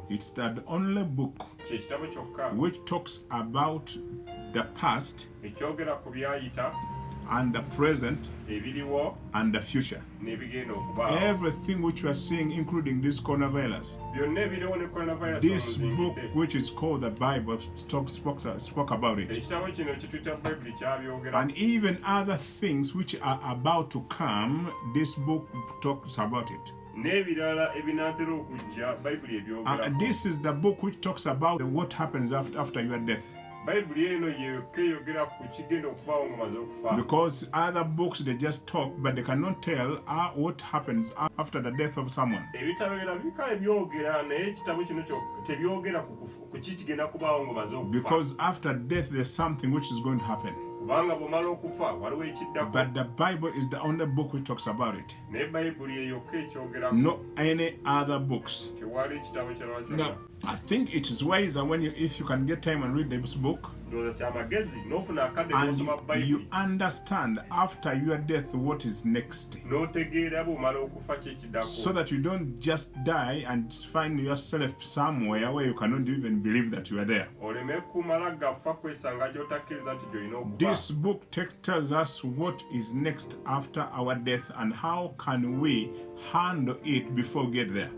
It's the only book which talks about the past and the present and the future. Everything which we are seeing, including this coronavirus, this book which is called the Bible spoke about it. And even other things which are about to come, this book talks about it. And this is the book which talks about what happens after your death. Because other books, they just talk, but they cannot tell what happens after the death of someone. Because after death, there's something which is going to happen. But the Bible is the only book which talks about it. Not any other books. Now, I think it is wiser if you can get time and read this book, and you understand after your death what is next, so that you don't just die and find yourself somewhere where you cannot even believe that you are there. This book tells us what is next after our death and how can we handle it before we get there.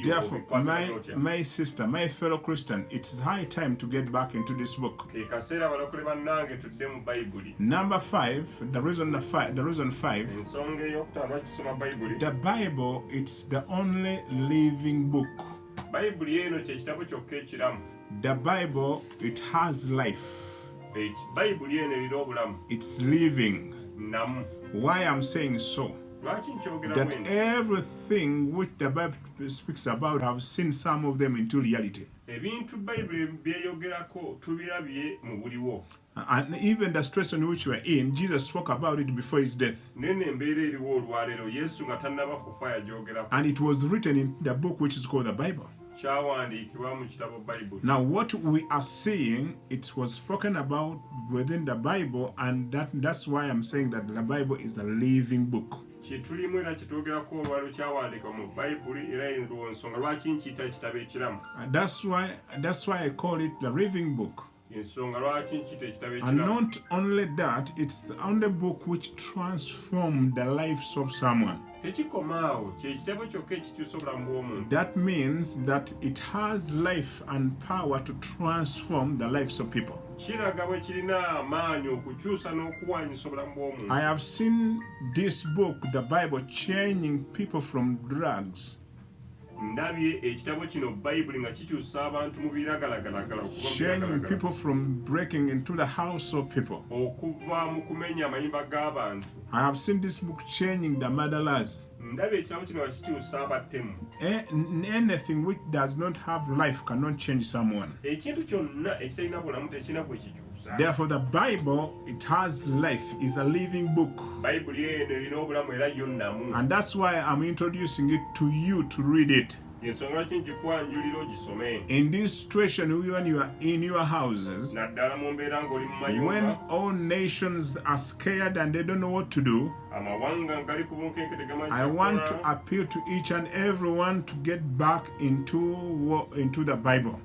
Therefore, my sister, my fellow Christian, it's high time to get back into this book. Number 5, the reason 5, the Bible, it's the only living book. The Bible, it has life. It's living. Why I'm saying so? That everything which the Bible speaks about, I've seen some of them into reality. And even the situation in which we're in, Jesus spoke about it before his death. And it was written in the book which is called the Bible. Now what we are seeing, it was spoken about within the Bible, and that's why I'm saying that the Bible is a living book. That's why I call it the living book. And not only that, it's the only book which transformed the lives of someone. That means that it has life and power to transform the lives of people. I have seen this book, the Bible, changing people from drugs. Changing people from breaking into the house of people. I have seen this book changing the murderers. Anything which does not have life cannot change someone. Therefore, the Bible, it has life, is a living book. And that's why I'm introducing it to you to read it. In this situation, when you are in your houses, when all nations are scared and they don't know what to do, I want to appeal to each and everyone to get back into the Bible.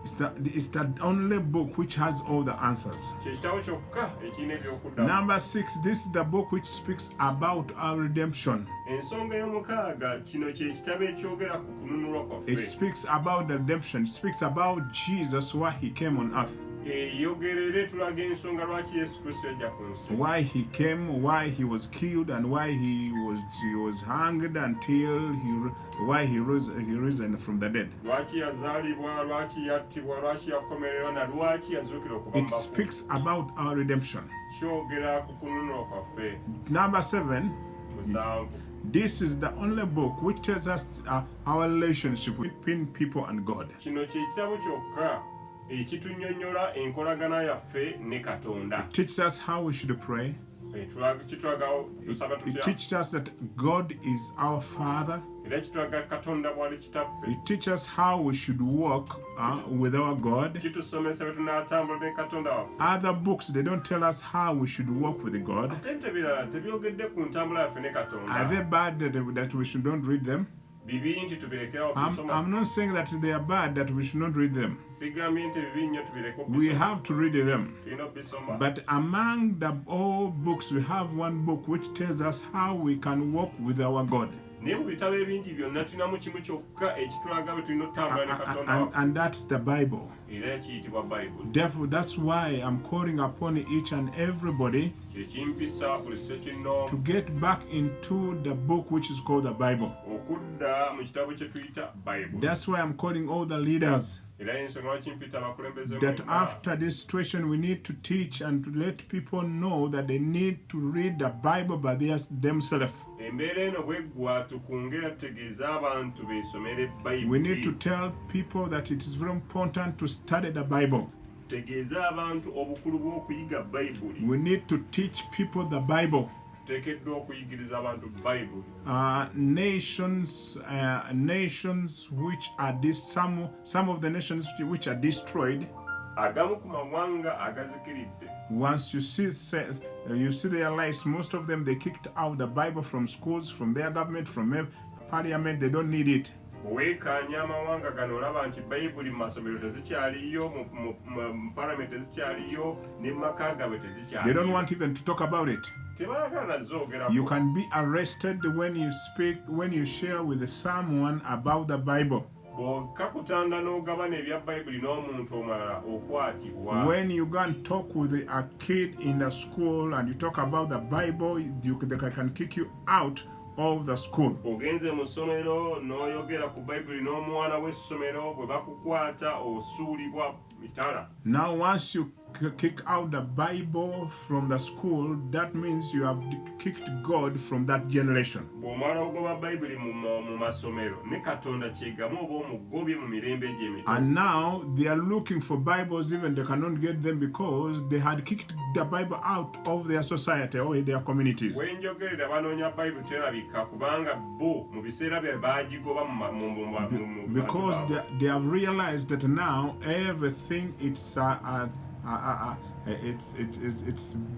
It's the only book which has all the answers. Number 6, this is the book which speaks about our redemption. It speaks about the redemption. It speaks about Jesus, why he came on earth. Why he came, why he was killed, and why he was hanged until why he risen from the dead. It speaks about our redemption. Number 7, this is the only book which tells us our relationship between people and God. It teaches us how we should pray. It teaches us that God is our Father. It teaches us how we should walk with our God. Other books, they don't tell us how we should walk with God. Are they bad that we should not read them? I'm not saying that they are bad, that we should not read them. We have to read them. But among the all books, we have one book which tells us how we can walk with our God. And that's the Bible. Therefore, that's why I'm calling upon each and everybody to get back into the book which is called the Bible. That's why I'm calling all the leaders that after this situation we need to teach and to let people know that they need to read the Bible by themselves. We need to tell people that it is very important to study the Bible. We need to teach people the Bible. Nations which are some of the nations which are destroyed. Once you see their lives, most of them, they kicked out the Bible from schools, from their government, from parliament. They don't need it. They don't want even to talk about it. You can be arrested when you speak, when you share with someone about the Bible. When you go and talk with a kid in the school and you talk about the Bible, they can kick you out of the school. Now once you kick out the Bible from the school, that means you have kicked God from that generation. And now they are looking for Bibles, even they cannot get them because they had kicked the Bible out of their society or their communities. Because they have realized that now everything it's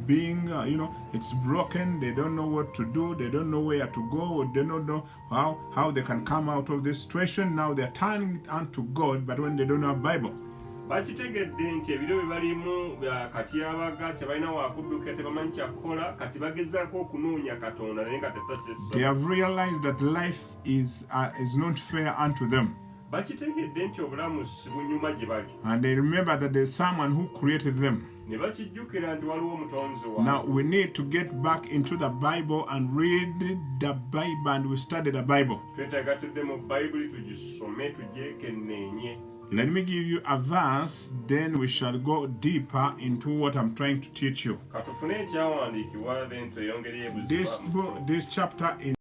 being it's broken. They don't know what to do. They don't know where to go. They don't know how they can come out of this situation. Now they're turning unto God, but when they don't have Bible. They have realized that life is not fair unto them. And they remember that there's someone who created them. Now we need to get back into the Bible and read the Bible, and we study the Bible. Let me give you a verse, then we shall go deeper into what I'm trying to teach you. This chapter is